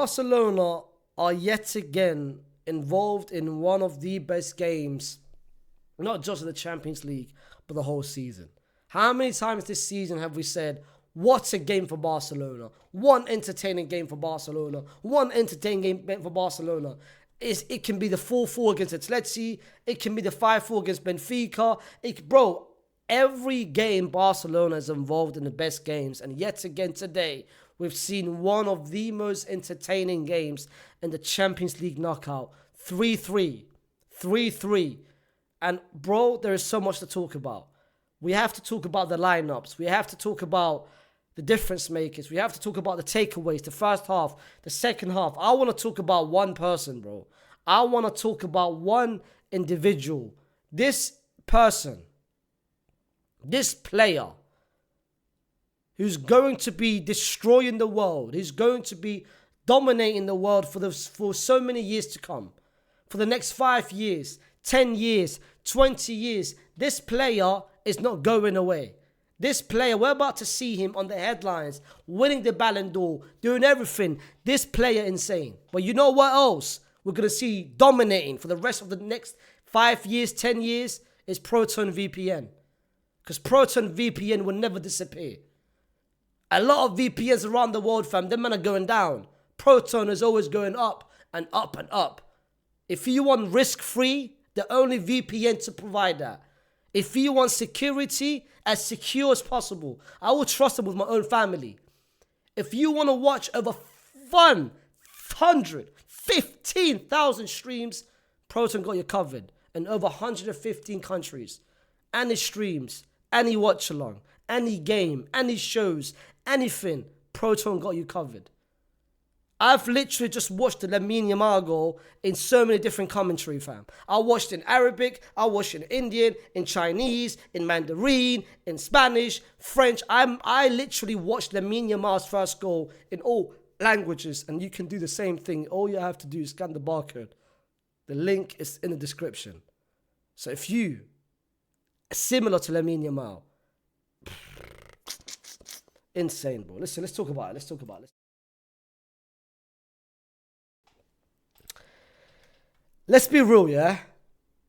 Barcelona are yet again involved in one of the best games, not just in the Champions League, but the whole season. How many times this season have we said, what a game for Barcelona? One entertaining game for Barcelona. One entertaining game for Barcelona. It can be the 4-4 against Atleti. It can be the 5-4 against Benfica. Bro, every game Barcelona is involved in the best games. And yet again today, we've seen one of the most entertaining games in the Champions League knockout. 3-3. 3-3. And bro, there is so much to talk about. We have to talk about the lineups. We have to talk about the difference makers. We have to talk about the takeaways, the first half, the second half. I want to talk about one person, bro. I want to talk about one individual. This person, this player, who's going to be destroying the world, who's going to be dominating the world for so many years to come. For the next 5 years, 10 years, 20 years, this player is not going away. This player, we're about to see him on the headlines, winning the Ballon d'Or, doing everything. This player insane. But you know what else we're going to see dominating for the rest of the next 5 years, 10 years is Proton VPN. Because Proton VPN will never disappear. A lot of VPNs around the world, fam, them men are going down. Proton is always going up and up and up. If you want risk-free, the only VPN to provide that. If you want security, as secure as possible, I will trust them with my own family. If you want to watch over 115,000 streams, Proton got you covered in over 115 countries. Any streams, any watch along, any game, any shows, anything, Proton got you covered. I've literally just watched the Lamine goal in so many different commentary, fam. I watched in Arabic, I watched in Indian, in Chinese, in Mandarin, in Spanish, French. I literally watched Lamine first goal in all languages, and you can do the same thing. All you have to do is scan the barcode. The link is in the description. So if you are similar to Lamine Yamal, insane, bro. Listen, let's talk about it. Let's be real, yeah?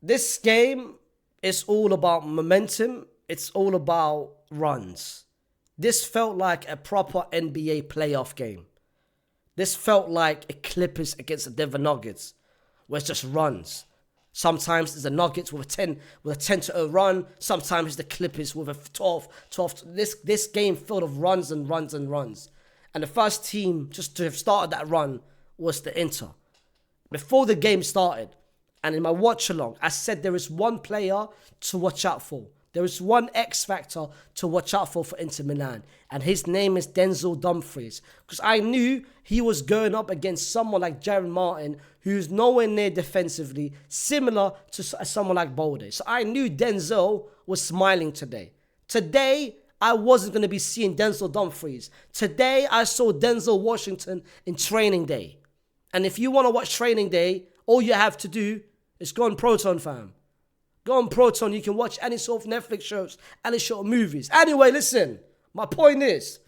This game is all about momentum. It's all about runs. This felt like a proper NBA playoff game. This felt like a Clippers against the Denver Nuggets, where it's just runs. Sometimes it's the Nuggets with a 10-0 run. Sometimes it's the Clippers with a 12. This game filled of runs and runs and runs. And the first team just to have started that run was the Inter. Before the game started, and in my watch along, I said there is one player to watch out for. There is one X factor to watch out for Inter Milan, and his name is Denzel Dumfries. Because I knew he was going up against someone like Jaron Martin, who's nowhere near defensively, similar to someone like Bolde. So I knew Denzel was smiling today. Today, I wasn't going to be seeing Denzel Dumfries. Today, I saw Denzel Washington in training day. And if you want to watch Training Day, all you have to do is go on Proton, fam. Go on Proton. You can watch any sort of Netflix shows, any sort of movies. Anyway, listen. My point is,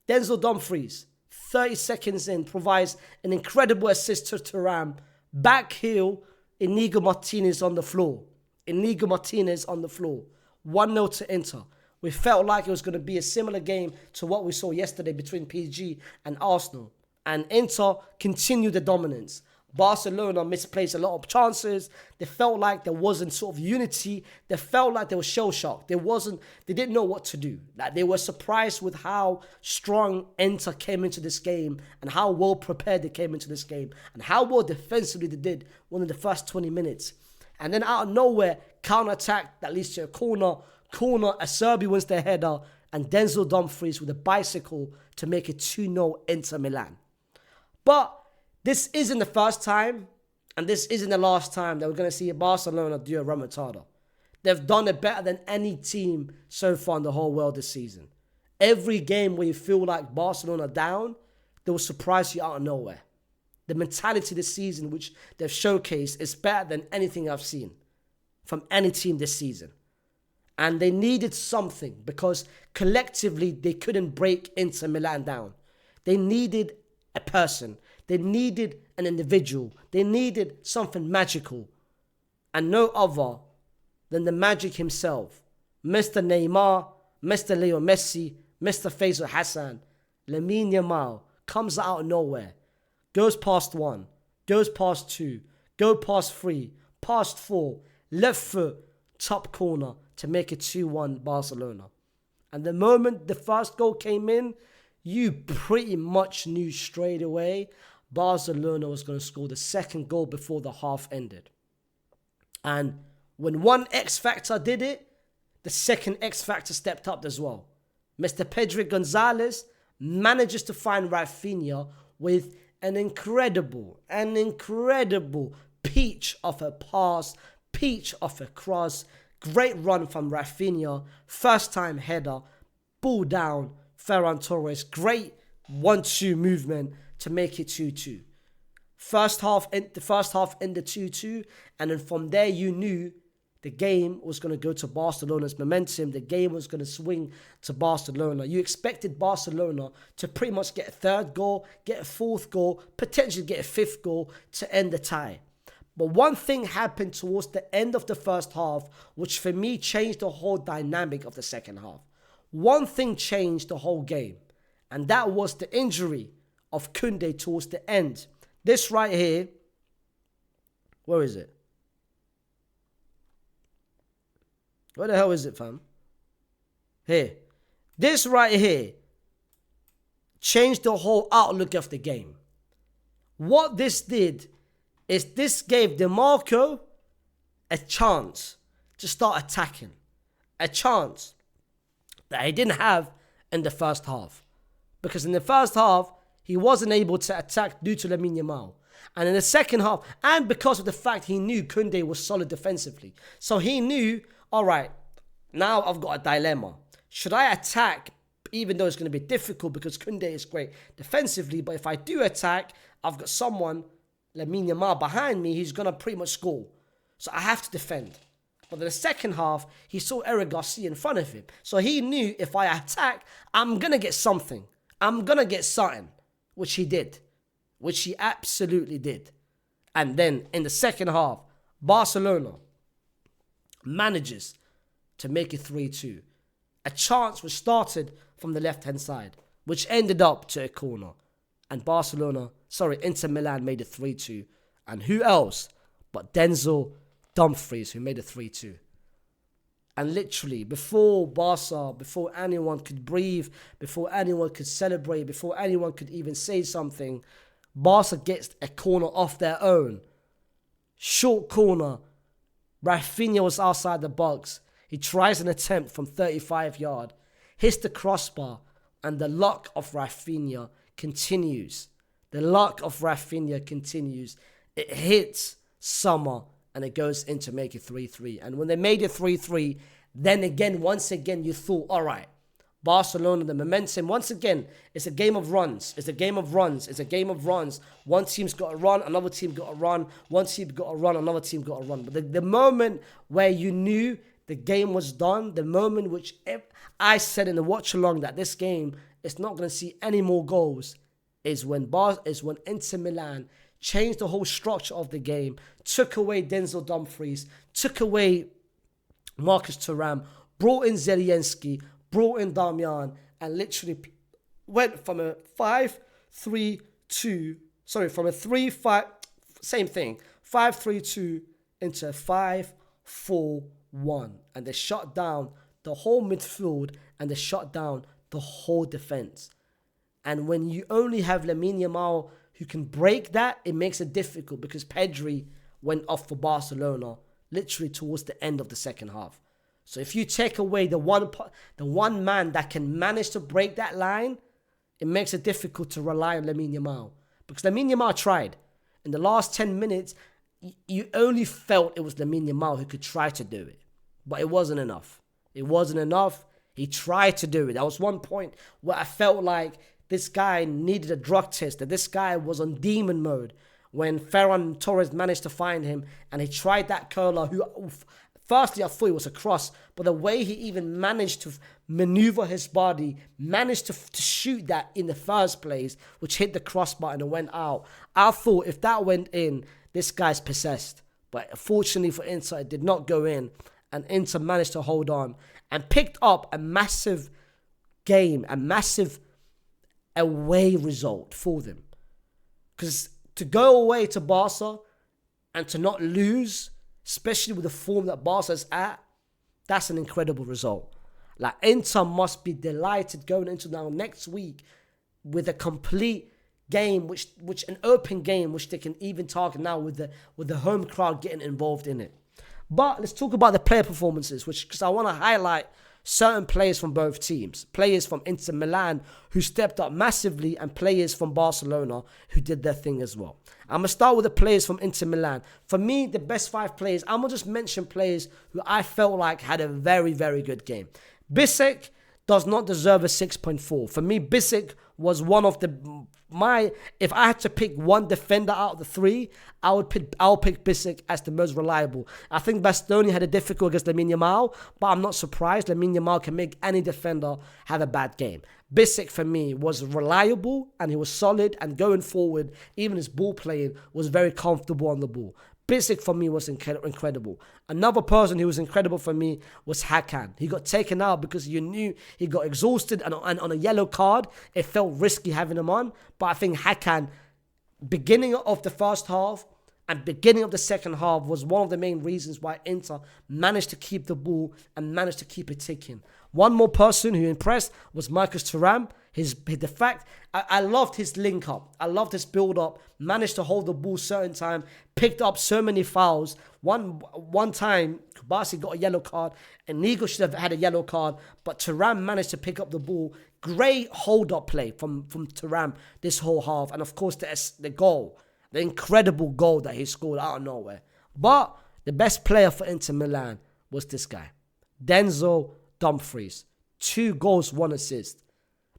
Denzel Dumfries, 30 seconds in, provides an incredible assist to Thuram. Back heel, Inigo Martinez on the floor. 1-0 to Inter. We felt like it was going to be a similar game to what we saw yesterday between PSG and Arsenal. And Inter continued the dominance. Barcelona misplaced a lot of chances. They felt like there wasn't sort of unity. They felt like they were shell-shocked. They didn't know what to do. Like they were surprised with how strong Inter came into this game and how well prepared they came into this game and how well defensively they did within the first 20 minutes. And then out of nowhere, counter-attack that leads to a corner, Acerbi wins their header, and Denzel Dumfries with a bicycle to make it 2-0 Inter Milan. But this isn't the first time, and this isn't the last time that we're going to see Barcelona do a remontada. They've done it better than any team so far in the whole world this season. Every game where you feel like Barcelona down, they will surprise you out of nowhere. The mentality this season, which they've showcased, is better than anything I've seen from any team this season. And they needed something because collectively they couldn't break Inter Milan down. They needed a person. They needed an individual. They needed something magical. And no other than the magic himself. Mr. Neymar, Mr. Leo Messi, Mr. Faysal Hassan, Lamine Yamal comes out of nowhere. Goes past 1, goes past 2, go past 3, past 4, left foot, top corner to make it 2-1 Barcelona. And the moment the first goal came in, you pretty much knew straight away Barcelona was going to score the second goal before the half ended. And when one X Factor did it, the second X Factor stepped up as well. Mr. Pedro Gonzalez manages to find Raphinha with an incredible peach of a pass, peach of a cross, great run from Raphinha, first time header, ball down, Ferran Torres, great 1-2 movement to make it 2-2. The first half ended 2-2, and then from there you knew the game was going to go to Barcelona's momentum. The game was going to swing to Barcelona. You expected Barcelona to pretty much get a third goal, get a fourth goal, potentially get a fifth goal to end the tie. But one thing happened towards the end of the first half, which for me changed the whole dynamic of the second half. One thing changed the whole game, and that was the injury of Koundé towards the end. This right here, where is it? Where the hell is it, fam? Here. This right here changed the whole outlook of the game. What this did is this gave DeMarco a chance to start attacking. A chance that he didn't have in the first half. Because in the first half, he wasn't able to attack due to Lamine Yamal. And in the second half, and because of the fact he knew Koundé was solid defensively. So he knew, all right, now I've got a dilemma. Should I attack, even though it's going to be difficult because Koundé is great defensively, but if I do attack, I've got someone, Lamine Yamal, behind me, he's going to pretty much score. So I have to defend. But in the second half, he saw Eric Garcia in front of him. So he knew if I attack, I'm going to get something. I'm going to get something, which he did. Which he absolutely did. And then in the second half, Barcelona manages to make it 3-2. A chance was started from the left-hand side, which ended up to a corner. And Inter Milan made it 3-2. And who else but Denzel Dumfries, who made it 3-2. And literally, before anyone could breathe, before anyone could celebrate, before anyone could even say something, Barca gets a corner off their own. Short corner. Raphinha was outside the box. He tries an attempt from 35 yards, hits the crossbar, and the luck of Raphinha continues. The luck of Raphinha continues. It hits Summer, and it goes in to make it 3-3. And when they made it 3-3, then again, once again, you thought, all right, Barcelona, the momentum, once again, it's a game of runs. It's a game of runs. It's a game of runs. One team's got to run, another team got to run. One team got to run, another team got to run. But the moment where you knew the game was done, the moment which I said in the watch-along that this game is not going to see any more goals, is when Inter Milan changed the whole structure of the game, took away Denzel Dumfries, took away Marcus Thuram, brought in Zielinski, brought in Damian, and literally went from a 5-3-2, from a 3-5, same thing, 5-3-2 into a 5-4-1. And they shut down the whole midfield and they shut down the whole defense. And when you only have Lamine Yamal who can break that, it makes it difficult because Pedri went off for Barcelona literally towards the end of the second half. So if you take away the one man that can manage to break that line, it makes it difficult to rely on Lamine Yamal. Because Lamine Yamal tried. In the last 10 minutes, you only felt it was Lamine Yamal who could try to do it. But it wasn't enough. It wasn't enough. He tried to do it. There was one point where I felt like this guy needed a drug test, that this guy was on demon mode when Ferran Torres managed to find him and he tried that curler who Firstly, I thought it was a cross, but the way he even managed to maneuver his body, managed to shoot that in the first place, which hit the crossbar and it went out. I thought if that went in, this guy's possessed. But fortunately for Inter, it did not go in, and Inter managed to hold on and picked up a massive game, a massive away result for them. Because to go away to Barca and to not lose, especially with the form that Barca's at, that's an incredible result. Like, Inter must be delighted going into now next week with a complete game, which an open game, which they can even target now with the home crowd getting involved in it. But let's talk about the player performances, because I want to highlight certain players from both teams. Players from Inter Milan who stepped up massively, and players from Barcelona who did their thing as well. I'm going to start with the players from Inter Milan. For me, the best 5 players, I'm going to just mention players who I felt like had a very, very good game. Bissek does not deserve a 6.4. For me, Bissek was one of if I had to pick one defender out of the 3, I'll pick Bissek as the most reliable. I think Bastoni had a difficult against Lamine Yamal, but I'm not surprised. Lamine Yamal can make any defender have a bad game. Bissek, for me, was reliable and he was solid, and going forward, even his ball playing was very comfortable on the ball. Bissek, for me, was incredible. Another person who was incredible for me was Hakan. He got taken out because you knew he got exhausted, and on a yellow card, it felt risky having him on. But I think Hakan, beginning of the first half and beginning of the second half, was one of the main reasons why Inter managed to keep the ball and managed to keep it ticking. One more person who impressed was Marcus Thuram. I loved his link up. I loved his build up. Managed to hold the ball certain time. Picked up so many fouls. One time, Kubasi got a yellow card. Inigo should have had a yellow card. But Thuram managed to pick up the ball. Great hold up play from Thuram this whole half. And of course, the goal. The incredible goal that he scored out of nowhere. But the best player for Inter Milan was this guy, Denzel Dumfries. 2 goals, 1 assist.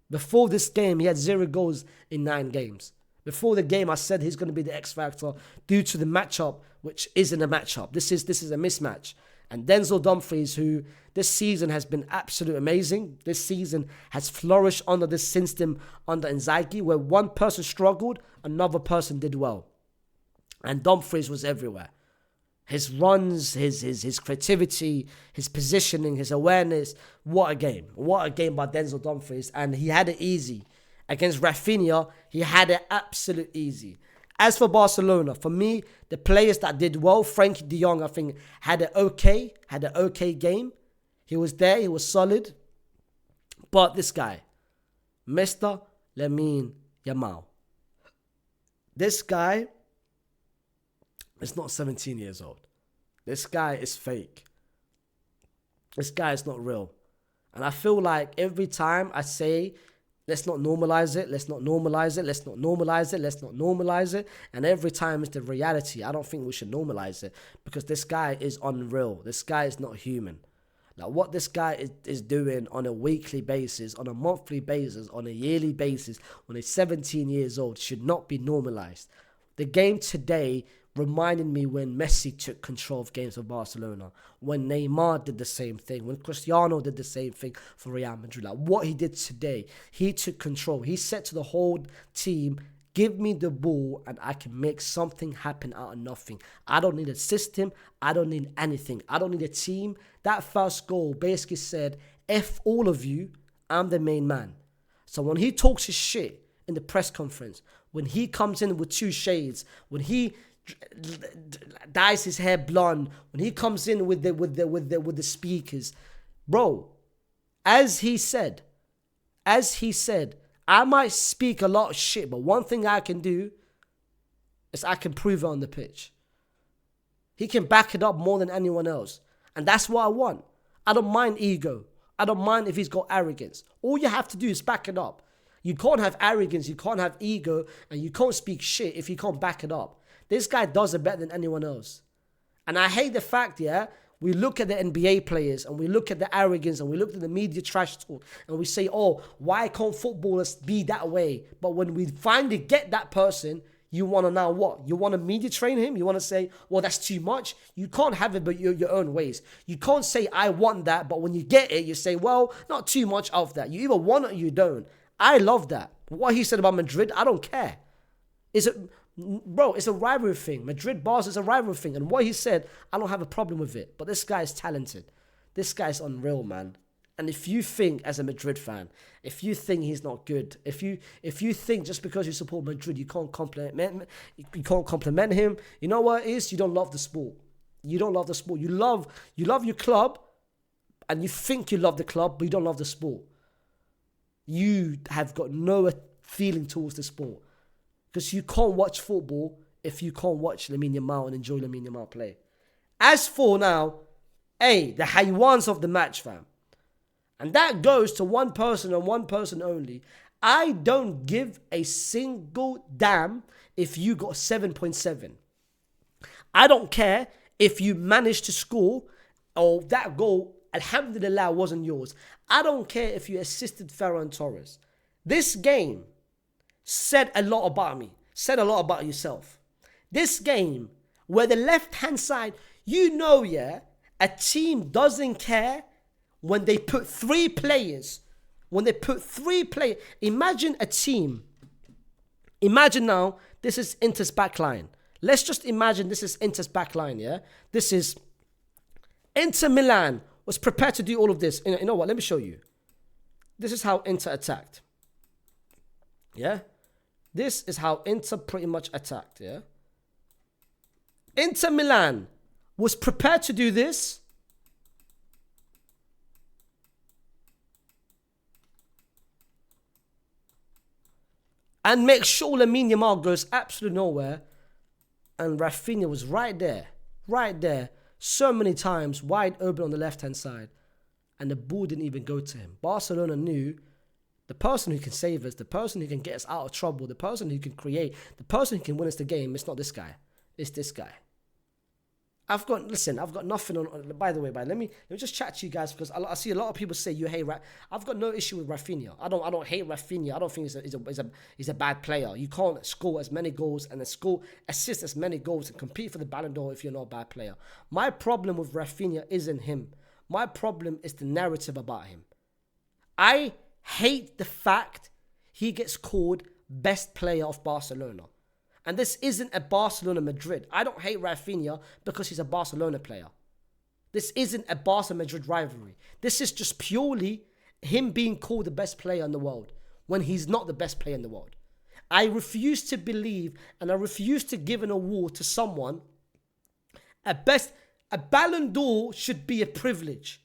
Before this game, he had 0 goals in 9 games. Before the game, I said he's going to be the X factor due to the matchup, which isn't a matchup. This is a mismatch. And Denzel Dumfries, who this season has been absolutely amazing. This season has flourished under this system under Inzaghi, where one person struggled, another person did well. And Dumfries was everywhere. His runs, his creativity, his positioning, his awareness. What a game. What a game by Denzel Dumfries. And he had it easy. Against Raphinha, he had it absolute easy. As for Barcelona, for me, the players that did well, Frenkie de Jong, I think, had an okay game. He was there, he was solid. But this guy, Mr. Lamine Yamal. This guy is not 17 years old. This guy is fake. This guy is not real. And I feel like every time I say, let's not normalize it, let's not normalize it, let's not normalize it, let's not normalize it, and every time it's the reality. I don't think we should normalize it, because this guy is unreal. This guy is not human. Like, what this guy is doing on a weekly basis, on a monthly basis, on a yearly basis, when he's 17 years old, should not be normalized. The game today reminded me when Messi took control of games for Barcelona, when Neymar did the same thing, when Cristiano did the same thing for Real Madrid. Like, what he did today, he took control. He said to the whole team, give me the ball and I can make something happen out of nothing. I don't need a system. I don't need anything. I don't need a team. That first goal basically said, F all of you, I'm the main man. So when he talks his shit in the press conference, when he comes in with 2 shades, when he dyes his hair blonde, when he comes in with the speakers, bro, as he said, I might speak a lot of shit, but one thing I can do is I can prove it on the pitch. He can back it up more than anyone else, and that's what I want. I don't mind ego. I don't mind if he's got arrogance. All you have to do is back it up. You can't have arrogance, you can't have ego, and you can't speak shit if you can't back it up. This guy does it better than anyone else. And I hate the fact, we look at the NBA players and we look at the arrogance and we look at the media trash talk and we say, oh, why can't footballers be that way? But when we finally get that person, You want to now what? You want to media train him? You want to say, well, that's too much? You can't have it but your own ways. You can't say, I want that, but when you get it, you say, well, not too much of that. You either want it or you don't. I love that. What he said about Madrid, I don't care. It's a rivalry thing. Madrid-Barca is a rivalry thing. And what he said, I don't have a problem with it. But this guy is talented. This guy's unreal, man. And if you think, as a Madrid fan, if you think he's not good, if you think just because you support Madrid, you can't compliment him, you know what it is? You don't love the sport. You don't love the sport. You love your club, and you think you love the club, but you don't love the sport. You have got no feeling towards the sport. Because you can't watch football if you can't watch Lamine Yamal and enjoy Lamine Yamal play. As for now, the haywans of the match, fam. And that goes to one person and one person only. I don't give a single damn if you got 7.7. I don't care if you managed to score or that goal, alhamdulillah, wasn't yours. I don't care if you assisted Ferran Torres. This game said a lot about me, said a lot about yourself. This game, where the left-hand side, a team doesn't care when they put three players. Imagine a team. Imagine now, this is Inter's back line. Let's just imagine this is Inter's back line, yeah? This is Inter Milan was prepared to do all of this. You know what? Let me show you. This is how Inter attacked. Yeah? This is how Inter pretty much attacked, yeah? Inter Milan was prepared to do this. And make sure Lamine Yamal goes absolutely nowhere. And Raphinha was right there, so many times, wide open on the left-hand side. And the ball didn't even go to him. Barcelona knew the person who can save us, the person who can get us out of trouble, the person who can create, the person who can win us the game, it's not this guy. It's this guy. I've got nothing on. By the way, let me just chat to you guys, because I see a lot of people say you hate. I've got no issue with Raphinha. I don't hate Raphinha. I don't think he's a bad player. You can't score as many goals and assist as many goals and compete for the Ballon d'Or if you're not a bad player. My problem with Raphinha isn't him. My problem is the narrative about him. I hate the fact he gets called best player of Barcelona. And this isn't a Barcelona-Madrid. I don't hate Raphinha because he's a Barcelona player. This isn't a Barca-Madrid rivalry. This is just purely him being called the best player in the world when he's not the best player in the world. I refuse to believe and I refuse to give an award to someone. A Ballon d'Or should be a privilege.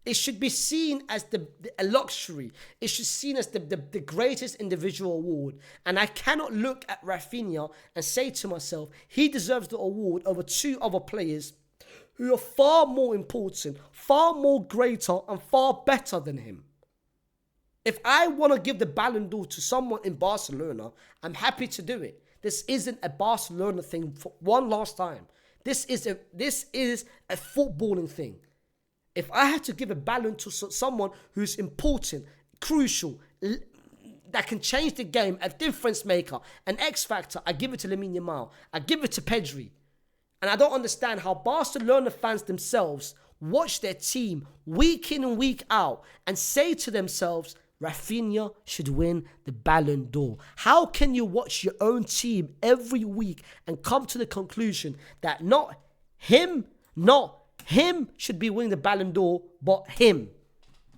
It should be seen as a luxury. It should be seen as the greatest individual award. And I cannot look at Raphinha and say to myself, he deserves the award over two other players who are far more important, far more greater, and far better than him. If I want to give the Ballon d'Or to someone in Barcelona, I'm happy to do it. This isn't a Barcelona thing for one last time. This is a footballing thing. If I had to give a Ballon to someone who's important, crucial, that can change the game, a difference maker, an X factor, I give it to Lamine Yamal. I give it to Pedri. And I don't understand how Barcelona fans themselves watch their team week in and week out and say to themselves, Raphinha should win the Ballon d'Or. How can you watch your own team every week and come to the conclusion that not him should be winning the Ballon d'Or, but him?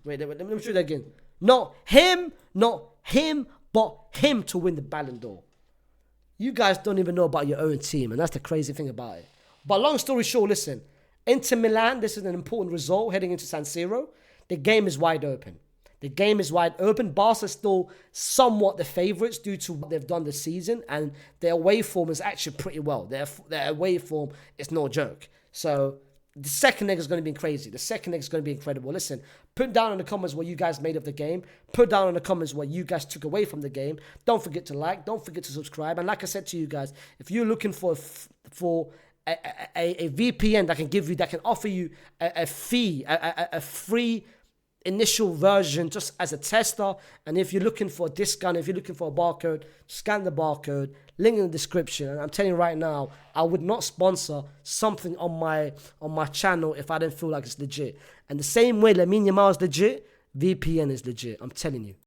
Wait, let me show that again. Not him, but him to win the Ballon d'Or. You guys don't even know about your own team, and that's the crazy thing about it. But long story short, listen. Inter Milan, this is an important result heading into San Siro. The game is wide open. Barca is still somewhat the favourites due to what they've done this season, and their away form is actually pretty well. Their away form is no joke. So the second leg is going to be crazy. The second leg is going to be incredible. Listen, put down in the comments what you guys made of the game. Put down in the comments what you guys took away from the game. Don't forget to like. Don't forget to subscribe. And like I said to you guys, if you're looking for a VPN that can offer you a free initial version just as a tester. And if you're looking for a discount, if you're looking for a barcode, scan the barcode, link in the description. And I'm telling you right now, I would not sponsor something on my channel if I didn't feel like it's legit. And the same way Lamine Yamal is legit, VPN is legit. I'm telling you.